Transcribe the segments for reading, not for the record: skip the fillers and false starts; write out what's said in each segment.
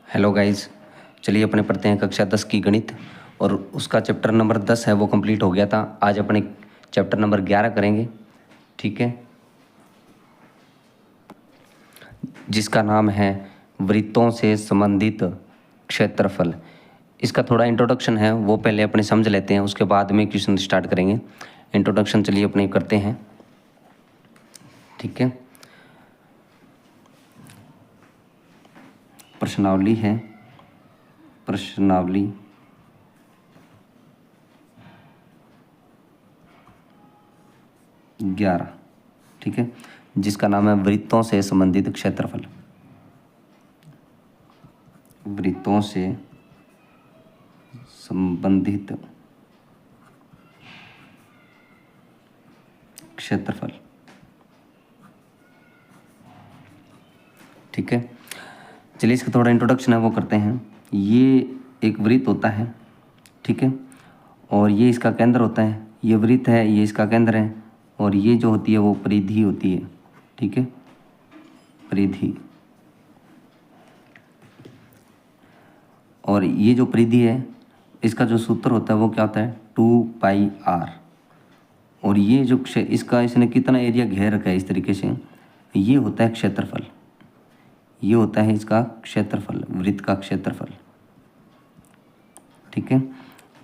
Hello guys, चलिए अपने पढ़ते हैं कक्षा 10 की गणित। और उसका चैप्टर नंबर 10 है वो कंप्लीट हो गया था। आज अपने चैप्टर नंबर 11 करेंगे, ठीक है, जिसका नाम है वृत्तों से संबंधित क्षेत्रफल। इसका थोड़ा इंट्रोडक्शन है वो पहले अपने समझ लेते हैं, उसके बाद में क्वेश्चन स्टार्ट करेंगे। इंट्रोडक्शन चलिए अपने करते हैं, ठीक है। प्रश्नावली है, प्रश्नावली ग्यारह, ठीक है, जिसका नाम है वृत्तों से संबंधित क्षेत्रफल। वृत्तों से संबंधित क्षेत्रफल, ठीक है। चलिए इसका थोड़ा इंट्रोडक्शन है वो करते हैं। ये एक वृत्त होता है, ठीक है, और ये इसका केंद्र होता है। ये वृत्त है, ये इसका केंद्र है, और ये जो होती है वो परिधि होती है, ठीक है, परिधि। और ये जो परिधि है इसका जो सूत्र होता है वो क्या होता है, 2πr। और ये जो इसका इसने कितना एरिया घेर रखा है इस तरीके से, ये होता है क्षेत्रफल। ये होता है इसका क्षेत्रफल, वृत्त का क्षेत्रफल, ठीक है,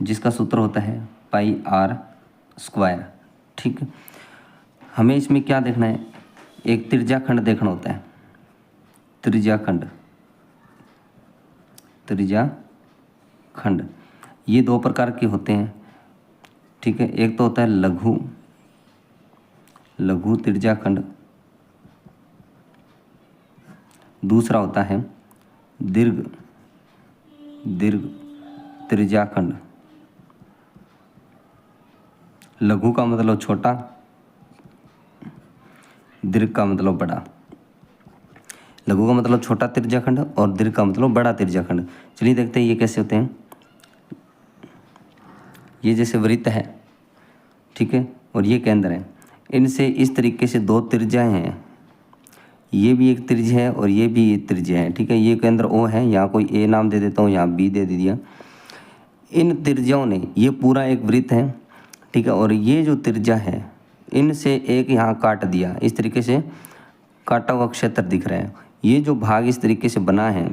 जिसका सूत्र होता है πr², ठीक है। हमें इसमें क्या देखना है, एक त्रिज्याखंड देखना होता है। त्रिज्याखंड, त्रिज्याखंड ये दो प्रकार के होते हैं, ठीक है। एक तो होता है लघु, लघु त्रिज्याखंड। दूसरा होता है दीर्घ, दीर्घ त्रिज्याखंड। लघु का मतलब छोटा, दीर्घ का मतलब बड़ा। लघु का मतलब छोटा त्रिज्याखंड और दीर्घ का मतलब बड़ा त्रिज्याखंड। चलिए देखते हैं ये कैसे होते हैं। ये जैसे वृत्त है, ठीक है, और ये केंद्र है। इनसे इस तरीके से दो त्रिज्याएं हैं। ये भी एक त्रिज्या है और ये भी एक त्रिज्या है, ठीक है। ये केंद्र O है, यहाँ कोई A नाम दे देता हूँ, यहाँ B दे दिया। इन त्रिज्याओं ने, ये पूरा एक वृत्त है, ठीक है, और ये जो त्रिज्या है इनसे एक यहाँ काट दिया। इस तरीके से काटा हुआ क्षेत्र दिख रहा है। ये जो भाग इस तरीके से बना है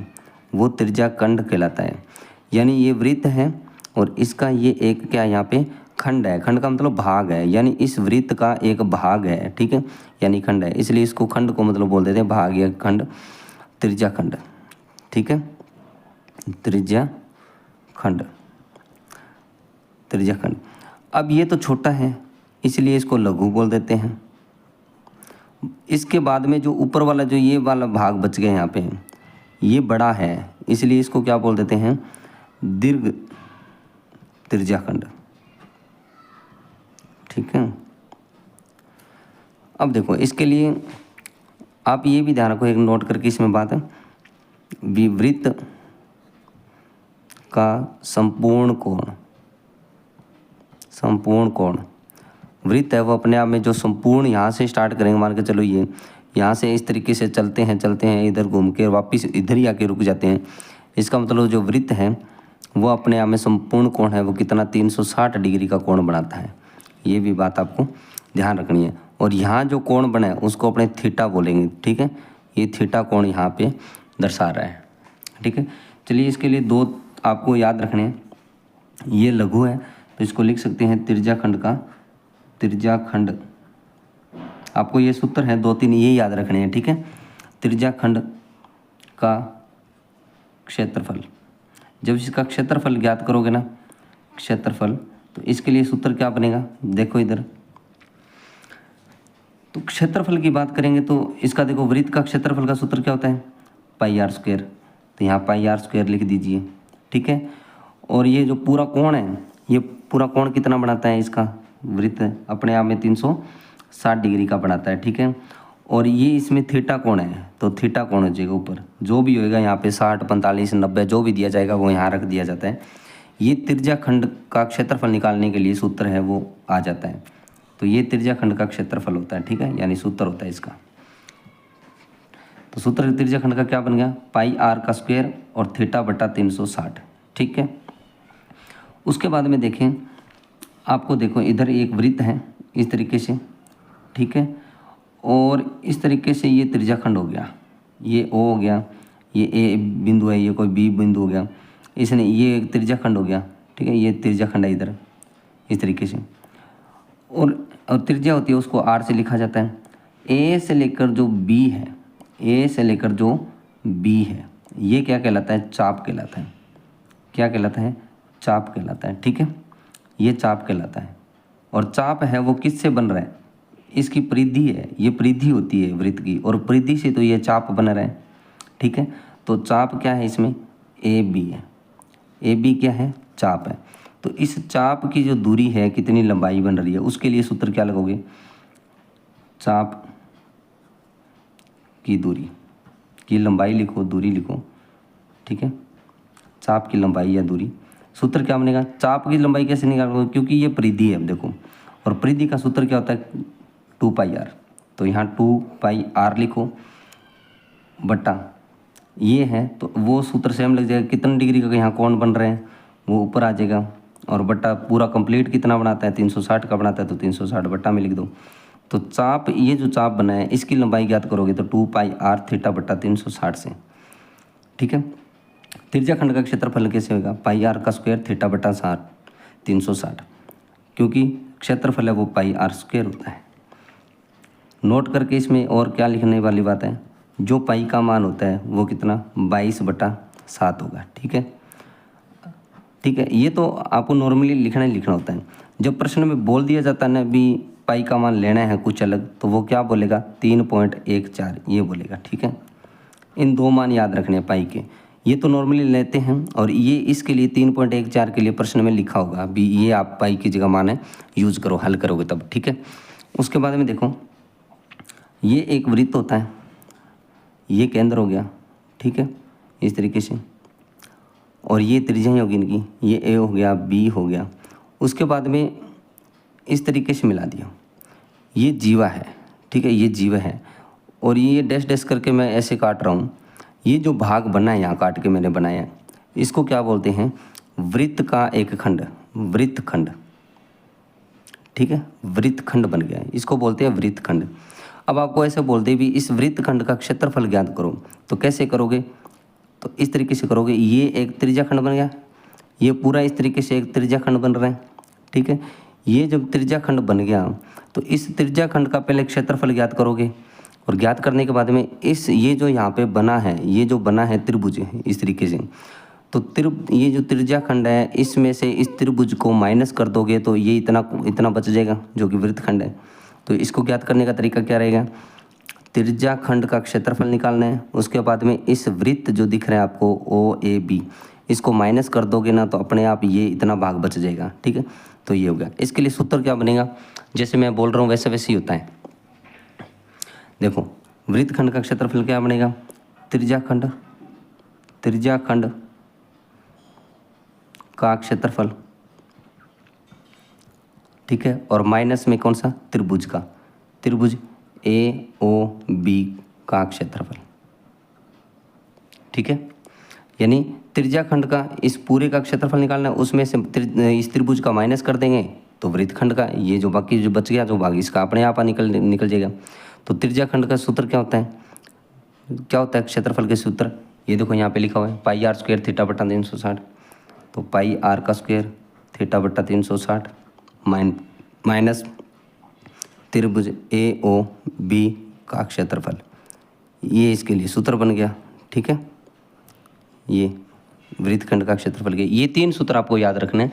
वो त्रिज्याखंड कहलाता है। यानी ये वृत्त है और इसका ये एक क्या यहाँ पे खंड है। खंड का मतलब भाग है, यानी इस वृत्त का एक भाग है, ठीक है, यानी खंड है। इसलिए इसको खंड को मतलब बोल देते हैं भाग या खंड, त्रिज्याखंड, ठीक है, त्रिज्याखंड, त्रिज्याखंड। अब ये तो छोटा है इसलिए इसको लघु बोल देते हैं। इसके बाद में जो ऊपर वाला जो ये वाला भाग बच गया यहाँ पे, ये बड़ा है इसलिए इसको क्या बोल देते हैं, दीर्घ त्रिज्याखंड, ठीक है। अब देखो इसके लिए आप ये भी ध्यान रखो, एक नोट करके इसमें बात है, विवृत्त का संपूर्ण कोण, संपूर्ण कोण। वृत्त है वो अपने आप में जो संपूर्ण, यहाँ से स्टार्ट करेंगे, मान के चलो ये यहाँ से इस तरीके से चलते हैं इधर घूम के वापस इधर ही आके रुक जाते हैं। इसका मतलब जो वृत्त है वो अपने आप में संपूर्ण कोण है वो कितना, 360 डिग्री का कोण बनाता है। ये भी बात आपको ध्यान रखनी है। और यहाँ जो कोण बना है उसको अपने थीटा बोलेंगे, ठीक है। ये थीटा कोण यहाँ पे दर्शा रहा है, ठीक है। चलिए इसके लिए दो आपको याद रखने हैं। ये लघु है तो इसको लिख सकते हैं त्रिज्याखंड का, त्रिज्याखंड। आपको ये सूत्र है 2-3 ये याद रखने हैं, ठीक है। त्रिज्याखंड का क्षेत्रफल, जब इसका क्षेत्रफल ज्ञात करोगे ना, क्षेत्रफल, तो इसके लिए सूत्र क्या बनेगा, देखो इधर। तो क्षेत्रफल की बात करेंगे तो इसका देखो, वृत्त का क्षेत्रफल का सूत्र क्या होता है, πr²। तो यहाँ πr² लिख दीजिए, ठीक है। और ये जो पूरा कोण है, ये पूरा कोण कितना बनाता है, इसका वृत्त अपने आप में 360 डिग्री का बनाता है, ठीक है। और ये इसमें थीटा कोण है तो थीटा कोण हो जाएगा ऊपर, जो भी होएगा यहाँ पे 60, 45, 90 जो भी दिया जाएगा वो यहाँ रख दिया जाता है। ये त्रिज्याखंड का क्षेत्रफल निकालने के लिए सूत्र है वो आ जाता है। तो ये त्रिज्याखंड का क्षेत्रफल होता है, ठीक है, यानी सूत्र होता है इसका। तो सूत्र त्रिज्या खंड का क्या बन गया, पाई आर का स्क्वायर और थीटा बटा 360। ठीक है, उसके बाद में देखें आपको, देखो इधर एक वृत्त है इस तरीके से, ठीक है, और इस तरीके से ये त्रिज्या खंड हो गया, ये ओ हो गया, ये ए बिंदु है, ये कोई बी बिंदु हो गया, इसने ये एक त्रिज्या खंड हो गया। ठीक है, ये त्रिज्या खंड है इधर इस तरीके से, और त्रिज्या होती है उसको आर से लिखा जाता है। ए से लेकर जो बी है, ए से लेकर जो बी है, ये क्या कहलाता है, चाप कहलाता है। क्या कहलाता है, चाप कहलाता है। ठीक है, ये चाप कहलाता है। और चाप है वो किससे बन रहा है, इसकी परिधि है, ये परिधि होती है वृत्त की, और परिधि से तो ये चाप बन रहा है। ठीक है, तो चाप क्या है इसमें, ए बी है, ए बी क्या है, चाप है। तो इस चाप की जो दूरी है, कितनी लंबाई बन रही है, उसके लिए सूत्र क्या लगोगे, चाप की दूरी की लंबाई लिखो, दूरी लिखो। ठीक है, चाप की लंबाई या दूरी, सूत्र क्या बनेगा, चाप की लंबाई कैसे निकालोगे, क्योंकि ये परिधि है देखो, और परिधि का सूत्र क्या होता है, 2 पाई आर। तो यहाँ 2 पाई आर लिखो बटा ये है, तो वो सूत्र सेम लग जाएगा, कितने डिग्री का यहाँ कोण बन रहे हैं वो ऊपर आ जाएगा, और बटा पूरा कंप्लीट कितना बनाता है, 360 का बनाता है, तो 360 बटा में लिख दो। तो चाप, ये जो चाप बना है इसकी लंबाई ज्ञात करोगे तो 2 पाई आर थीटा बटा 360 से। ठीक है, त्रिज्या खंड का क्षेत्रफल कैसे होगा, पाई आर का स्क्वायर थीटा बटा 360, क्योंकि क्षेत्रफल है वो पाई आर स्क्वायर होता है। नोट करके इसमें और क्या लिखने वाली बात है, जो पाई का मान होता है वो कितना, 22/7 होगा। ठीक है, ठीक है, ये तो आपको नॉर्मली लिखना होता है। जब प्रश्न में बोल दिया जाता है ना भी पाई का मान लेना है कुछ अलग, तो वो क्या बोलेगा, 3.14 ये बोलेगा। ठीक है, इन दो मान याद रखने हैं पाई के, ये तो नॉर्मली लेते हैं, और ये इसके लिए 3.14 के लिए प्रश्न में लिखा होगा भी, ये आप पाई की जगह मान है यूज करो, हल करोगे तब। ठीक है, उसके बाद में देखो ये एक वृत्त होता है, ये केंद्र हो गया। ठीक है, इस तरीके से, और ये त्रिज्या होगी इनकी, ये ए हो गया, बी हो गया। उसके बाद में इस तरीके से मिला दिया, ये जीवा है। ठीक है, ये जीवा है, और ये डैश डैश करके मैं ऐसे काट रहा हूँ। ये जो भाग बना है यहाँ काट के मैंने बनाया, इसको क्या बोलते हैं, वृत्त का एक खंड, वृत्त खंड। ठीक है, वृत्त खंड बन गया है, इसको बोलते हैं वृत्त खंड। अब आपको ऐसे बोलते भी इस वृत्त खंड का क्षेत्रफल ज्ञात करो, तो कैसे करोगे, तो इस तरीके से करोगे, ये एक त्रिज्या खंड बन गया, ये पूरा इस तरीके से एक त्रिज्या खंड बन रहा है। ठीक है, ये जब त्रिज्या खंड बन गया तो इस त्रिज्या खंड का पहले क्षेत्रफल ज्ञात करोगे, और ज्ञात करने के बाद में इस ये जो यहाँ पे बना है, ये जो बना है त्रिभुज इस तरीके से, तो ये जो त्रिज्या खंड है इसमें से इस त्रिभुज को माइनस कर दोगे तो ये इतना बच जाएगा जो कि वृत्त खंड है। तो इसको ज्ञात करने का तरीका क्या रहेगा, त्रिज्या खंड का क्षेत्रफल निकालना है, उसके बाद में इस वृत्त जो दिख रहा है आपको ओ ए बी, इसको माइनस कर दोगे ना तो अपने आप ये इतना भाग बच जाएगा। ठीक है, तो ये हो गया। इसके लिए सूत्र क्या बनेगा, जैसे मैं बोल रहा हूँ वैसे वैसे ही होता है। देखो वृत्त खंड का क्षेत्रफल क्या बनेगा, त्रिज्या खंड का क्षेत्रफल। ठीक है, और माइनस में कौन सा, त्रिभुज का, त्रिभुज ए ओ बी का क्षेत्रफल। ठीक है, यानी त्रिज्या खंड का इस पूरे का क्षेत्रफल निकालना है, उसमें से इस त्रिभुज का माइनस कर देंगे तो वृत्त खंड का ये जो बाकी जो बच गया जो भाग इसका अपने आप निकल जाएगा। तो त्रिज्या खंड का सूत्र क्या होता है, क्षेत्रफल के सूत्र, ये देखो यहाँ पे लिखा हुआ है, पाई आर स्क्वायर थीटा बटा 360। तो पाई आर का स्क्वायर थीटा बटा 360 माइनस त्रिभुज ए ओ बी का क्षेत्रफल, ये इसके लिए सूत्र बन गया। ठीक है, ये वृत्त खंड का क्षेत्रफल के ये 3 सूत्र आपको याद रखने हैं।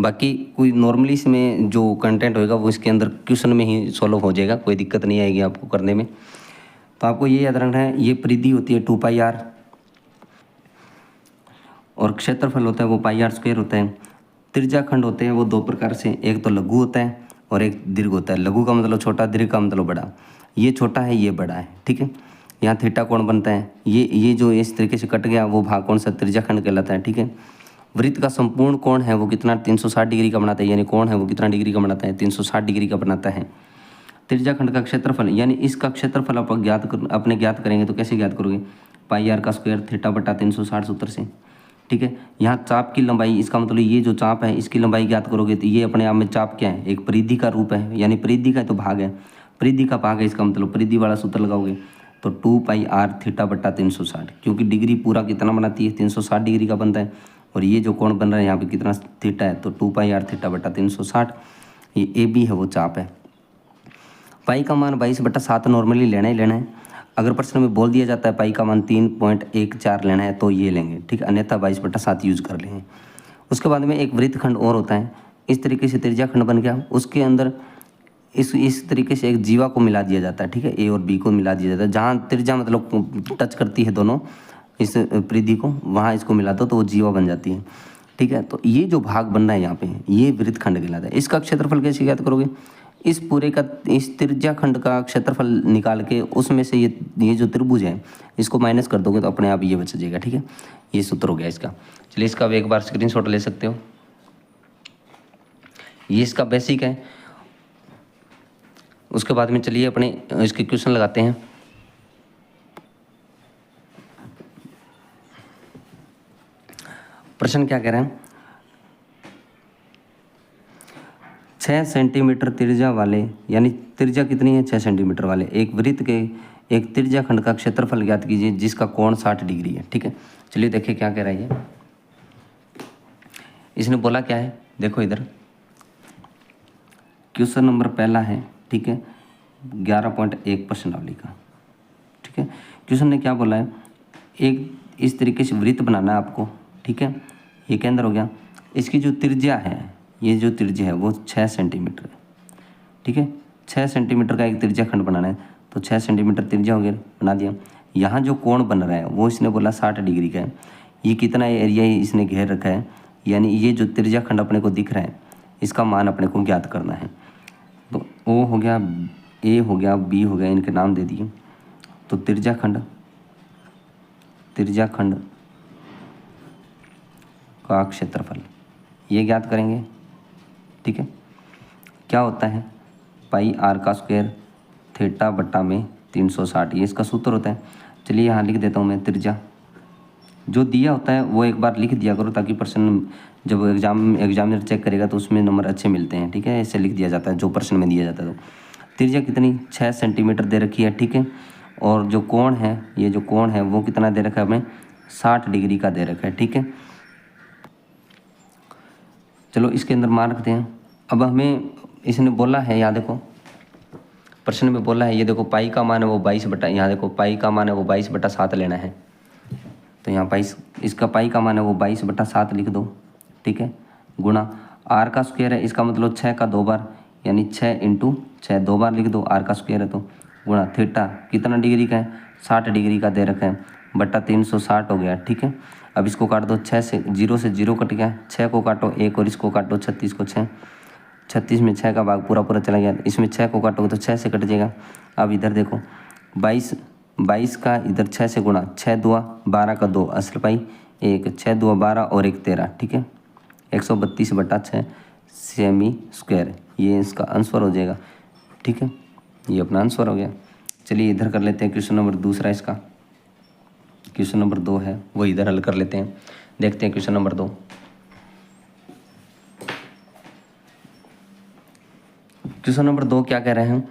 बाकी कोई नॉर्मली इसमें जो कंटेंट होएगा वो इसके अंदर क्वेश्चन में ही सॉल्व हो जाएगा, कोई दिक्कत नहीं आएगी आपको करने में। तो आपको ये याद रखना है, ये परिधि होती है 2 पाई आर, और क्षेत्रफल होता है वो पाई आर स्क्वायर होता है। त्रिज्या खंड होते हैं वो 2 प्रकार से, एक तो लघु होता है और एक दीर्घ होता है। लघु का मतलब छोटा, दीर्घ का मतलब बड़ा। ये छोटा है, ये बड़ा है। ठीक है, यहाँ थीटा कोण बनता है, ये जो इस तरीके से कट गया वो भाग कौन सा, त्रिज्या खंड कहलाता है। ठीक है, वृत्त का संपूर्ण कोण है वो कितना, 360 डिग्री का बनाता है, यानी कोण है वो कितना डिग्री का बनाता है, 360 डिग्री का बनाता है। त्रिज्या खंड का क्षेत्रफल यानी इसका क्षेत्रफल आप अपने ज्ञात करेंगे तो कैसे ज्ञात करोगे, पाई आर का स्क्वायर थीटा बटा 360 सूत्र से, ठीक है। यहाँ चाप की लंबाई, इसका मतलब ये जो चाप है इसकी लंबाई ज्ञात करोगे तो ये अपने आप में चाप क्या है, एक परिधि का रूप है, यानी परिधि का तो भाग है, परिधि का भाग है, इसका मतलब परिधि वाला सूत्र लगाओगे तो 2 पाई आर थीटा बटा 360, क्योंकि डिग्री पूरा कितना बनाती है, 360 डिग्री का बनता है, और ये जो कोण बन रहा है यहाँ पे कितना थीटा है, तो 2 पाई आर थीटा बटा 360, ये ए बी है वो चाप है। पाई का मान 22/7 नॉर्मली लेना ही लेना है। अगर प्रश्न में बोल दिया जाता है पाई का मान 3.14 लेना है तो ये लेंगे, ठीक, अन्यथा 22/7 यूज कर लेंगे। उसके बाद में एक वृत्तखंड और होता है, इस तरीके से त्रिज्या खंड बन गया, उसके अंदर इस तरीके से एक जीवा को मिला दिया जाता है, ठीक है, ए और बी को मिला दिया जाता है, जहाँ त्रिज्या मतलब टच करती है दोनों इस परिधि को, वहाँ इसको मिला दो तो वो जीवा बन जाती है, ठीक है। तो ये जो भाग बन रहा है यहाँ पे ये वृत्तखंड कहलाता है। इसका क्षेत्रफल कैसे ज्ञात करोगे, इस पूरे का, इस त्रिज्या खंड का क्षेत्रफल निकाल के उसमें से ये जो त्रिभुज है इसको माइनस कर दोगे तो अपने आप ये बच जाएगा, ठीक है। ये सूत्र हो गया इसका। चलिए इसका एक बार स्क्रीनशॉट ले सकते हो, ये इसका बेसिक है। उसके बाद में चलिए अपने इसके क्वेश्चन लगाते हैं। प्रश्न क्या कह रहे हैं, 6 सेंटीमीटर त्रिज्या वाले, यानी त्रिज्या कितनी है 6 सेंटीमीटर वाले एक वृत्त के एक त्रिज्या खंड का क्षेत्रफल ज्ञात कीजिए जिसका कोण 60 डिग्री है, ठीक है। चलिए देखिए क्या कह रहा है ये, इसने बोला क्या है, देखो इधर क्वेश्चन नंबर पहला है, ठीक है, 11.1 प्रश्नावली का, ठीक है। क्वेश्चन ने क्या बोला है, एक इस तरीके से वृत्त बनाना है आपको, ठीक है, ये केंद्र हो गया, इसकी जो त्रिज्या है, ये जो त्रिज्या है वो 6 सेंटीमीटर है, ठीक है। 6 सेंटीमीटर का एक त्रिज्या खंड बनाना है तो 6 सेंटीमीटर त्रिज्या हो गया, बना दिया। यहाँ जो कोण बन रहा है वो इसने बोला 60 डिग्री का है, ये कितना एरिया इसने घेर रखा है, यानी ये जो त्रिज्या खंड अपने को दिख रहा है इसका मान अपने को ज्ञात करना है। तो ओ हो गया, ए हो गया, बी हो गया, इनके नाम दे दिए। तो त्रिज्या खंड का क्षेत्रफल ये ज्ञात करेंगे, ठीक है। क्या होता है, पाई आर का स्क्वायर थीटा बट्टा में 360, ये इसका सूत्र होता है। चलिए यहाँ लिख देता हूँ मैं, त्रिज्या जो दिया होता है वो एक बार लिख दिया करो ताकि प्रश्न जब एग्जामिनर चेक करेगा तो उसमें नंबर अच्छे मिलते हैं, ठीक है। ऐसे लिख दिया जाता है जो प्रश्न में दिया जाता है। तो त्रिज्या कितनी 6 सेंटीमीटर दे रखी है, ठीक है, और जो कोण है, ये जो कोण है वो कितना दे रखा है हमें, 60 डिग्री का दे रखा है, ठीक है। चलो इसके अंदर मान रखते हैं। अब हमें इसने बोला है, यहाँ देखो प्रश्न में बोला है, ये देखो पाई का मान है वो 22 बटा, यहाँ देखो पाई का मान है वो 22/7 लेना है, तो यहाँ 22, इसका पाई का मान है वो 22/7 लिख दो, ठीक है, गुणा आर का स्क्वायर है, इसका मतलब 6 का 2 बार, यानी 6 × 6 2 बार लिख दो, आर का स्क्वायर है तो गुणा थीटा कितना डिग्री का है, 60 डिग्री का दे रखा है, बट्टा 360 हो गया, ठीक है। अब इसको काट दो, 6 से 0 कट गया, 6 को काटो 1 और इसको काटो 36 को 6, 36 में 6 का भाग पूरा चला गया, इसमें 6 को काटोगे तो 6 से कट जाएगा। अब इधर देखो 22 का इधर 6 से गुणा, 6 दूआ 12 का 2 असल पाई 1, 6 दूआ 12 और 1 13, ठीक है, 132/6 सेमी स्क्वायर, ये इसका आंसर हो जाएगा, ठीक है, ये अपना आंसर हो गया। चलिए इधर कर लेते हैं क्वेश्चन नंबर दूसरा, इसका क्वेश्चन नंबर 2 है वो इधर हल कर लेते हैं। देखते हैं क्वेश्चन नंबर 2। क्वेश्चन नंबर 2 क्या कह रहे हैं,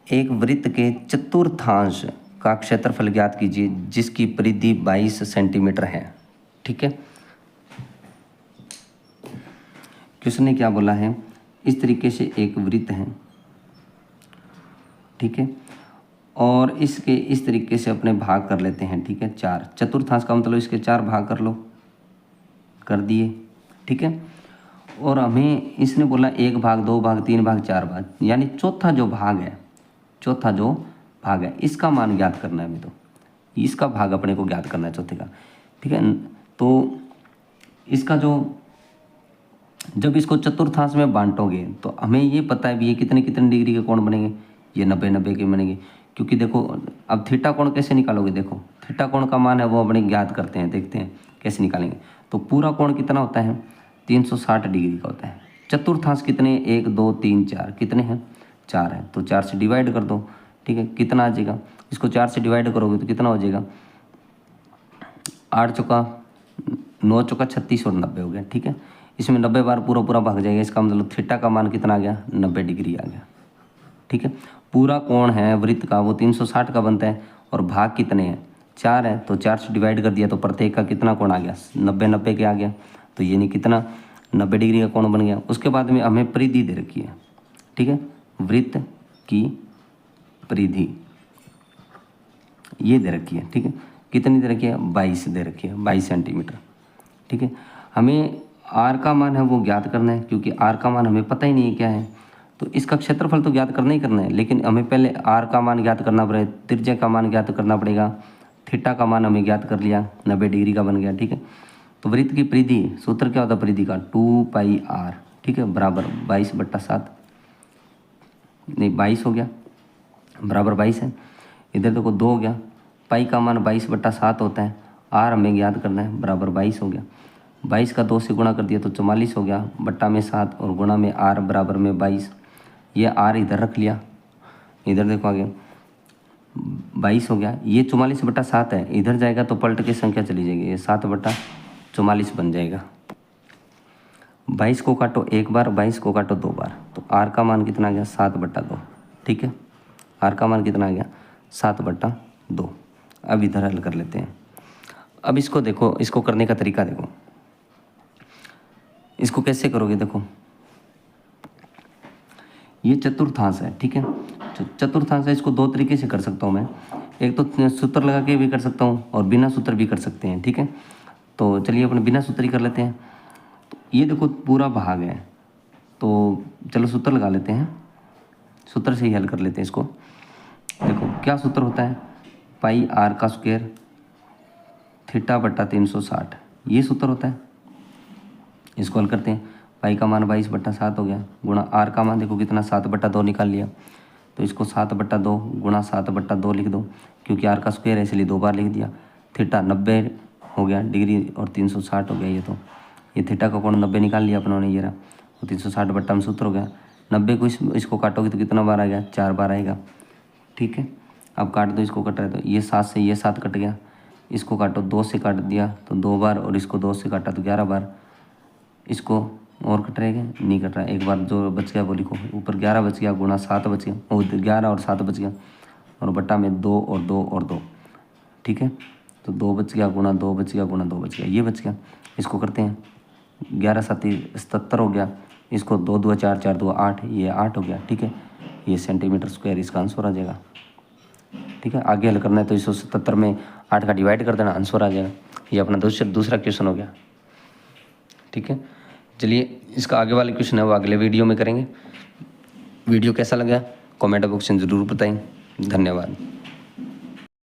एक वृत्त के चतुर्थांश का क्षेत्रफल ज्ञात कीजिए जिसकी परिधि 22 सेंटीमीटर है, ठीक है। क्वेश्चन ने क्या बोला है, इस तरीके से एक वृत्त है, ठीक है, और इसके इस तरीके से अपने भाग कर लेते हैं, ठीक है, 4, चतुर्थांश का मतलब इसके 4 भाग कर लो, कर दिए, ठीक है। और हमें इसने बोला 1 भाग 2 भाग 3 भाग 4 भाग, यानी चौथा जो भाग है इसका मान ज्ञात करना है हमें, तो इसका भाग अपने को ज्ञात करना है चौथे का, ठीक है। तो इसका जो जब इसको चतुर्थांश में बांटोगे तो हमें ये पता है भी ये कितने डिग्री के कोण बनेंगे, ये 90 के बनेंगे, क्योंकि देखो अब थीटा कोण कैसे निकालोगे, देखो थीटा कोण का मान है वो अपने ज्ञात करते हैं, देखते हैं कैसे निकालेंगे। तो पूरा कोण कितना होता है, 360 डिग्री का होता है। चतुर्थांश कितने, 1 2 3 4 कितने हैं, 4 है, तो 4 से डिवाइड कर दो। ठीक है, कितना आ जाएगा, इसको 4 से डिवाइड करोगे तो कितना हो जाएगा, 8 चौका 9 चौका 36 और 90 हो गया। ठीक है, इसमें 90 बार पूरा पूरा भाग जाएगा, इसका मतलब थीटा का मान कितना आ गया, 90 डिग्री आ गया। ठीक है, पूरा कोण है वृत्त का वो 360 का बनता है, और भाग कितने हैं, 4 है, तो 4 से डिवाइड कर दिया तो प्रत्येक का कितना कोण आ गया, 90 के आ गया। तो ये नहीं कितना 90 डिग्री का कोण बन गया। उसके बाद में हमें परिधि दे रखी है। ठीक है, वृत्त की परिधि ये दे रखी है। ठीक है, कितनी दे रखी है, 22 दे रखी है, 22 सेंटीमीटर। ठीक है, हमें आर का मान है वो ज्ञात करना है, क्योंकि आर का मान हमें पता ही नहीं है क्या है, तो इसका क्षेत्रफल तो ज्ञात करना ही करना है, लेकिन हमें पहले आर का मान ज्ञात करना पड़ेगा, त्रिज्या का मान ज्ञात करना पड़ेगा, थीटा का मान हमें ज्ञात कर लिया, 90 डिग्री का बन गया। ठीक है, तो वृत्त की परिधि सूत्र क्या होता है परिधि का, 2πr। ठीक है, बराबर 22/7, नहीं 22 हो गया, बराबर 22 है। इधर देखो 2 हो गया, पाई का मान 22/7 होता है, आर हमें ज्ञात करना है, बराबर 22 हो गया। 22 का 2 से गुणा कर दिया तो 44 हो गया, बट्टा में 7 और गुणा में आर बराबर में 22। ये आर इधर रख लिया, इधर देखो आगे 22 हो गया, ये 44/7 है, इधर जाएगा तो पलट के संख्या चली जाएगी, ये 7/44 बन जाएगा। 22 को काटो एक बार, 22 को काटो 2 बार, तो आर का मान कितना आ गया, 7/2। ठीक है, आर का मान कितना आ गया, 7/2। अब इधर हल कर लेते हैं। अब इसको देखो, इसको करने का तरीका देखो, इसको कैसे करोगे, देखो ये चतुर्थांश है। ठीक है, चतुर्थांश है, इसको 2 तरीके से कर सकता हूँ मैं, एक तो सूत्र लगा के भी कर सकता हूँ और बिना सूत्र भी कर सकते हैं। ठीक है, तो चलिए अपने बिना सूत्र ही कर लेते हैं। तो ये देखो पूरा भाग है, तो चलो सूत्र लगा लेते हैं, सूत्र से ही हल कर लेते हैं इसको। देखो क्या सूत्र होता है, पाई आर का स्क्वायर θ/360, ये सूत्र होता है। इसको हल करते हैं, पाई का मान 22/7 हो गया, गुणा आर का मान देखो कितना 7/2 निकाल लिया, तो इसको 7/2 गुणा 7/2 लिख दो, क्योंकि आर का स्क्वायर है इसलिए 2 बार लिख दिया। थीटा 90 हो गया डिग्री और 360 हो गया, ये तो ये थीटा का कोण 90 निकाल लिया अपनों ने, ये रहा, तो 360 में सूत्र हो गया। 90 को इसको काटोगे तो कितना बार आएगा, 4 बार आएगा। ठीक है, अब काट दो, इसको कट रहा है तो ये 7 से ये 7 कट गया, इसको काटो 2 से काट दिया तो 2 बार, और इसको 2 से काटा तो 11 बार, इसको और कट रहेगा, नहीं कट रहा, एक बार जो बच गया वो लिखो, ऊपर 11 बच गया, गुणा 7 बच गया, और 11 और 7 बच गया, और बट्टा में 2 और 2 और 2। ठीक है, तो 2 बच गया, गुणा 2 बच गया, गुणा 2 बच गया, ये बच गया। इसको करते हैं, 11 7 77 हो गया, इसको 2 2 4 4 2 8, ये 8 हो गया। ठीक है, ये सेंटीमीटर स्क्वायर इसका आंसर आ जाएगा। ठीक है, आगे हल करना है तो 177 में 8 का डिवाइड कर देना, आंसर आ जाएगा। ये अपना दूसरा क्वेश्चन हो गया। ठीक है, चलिए इसका आगे वाले क्वेश्चन है वो अगले वीडियो में करेंगे। वीडियो कैसा लगा कमेंट बॉक्स में ज़रूर बताएं। धन्यवाद।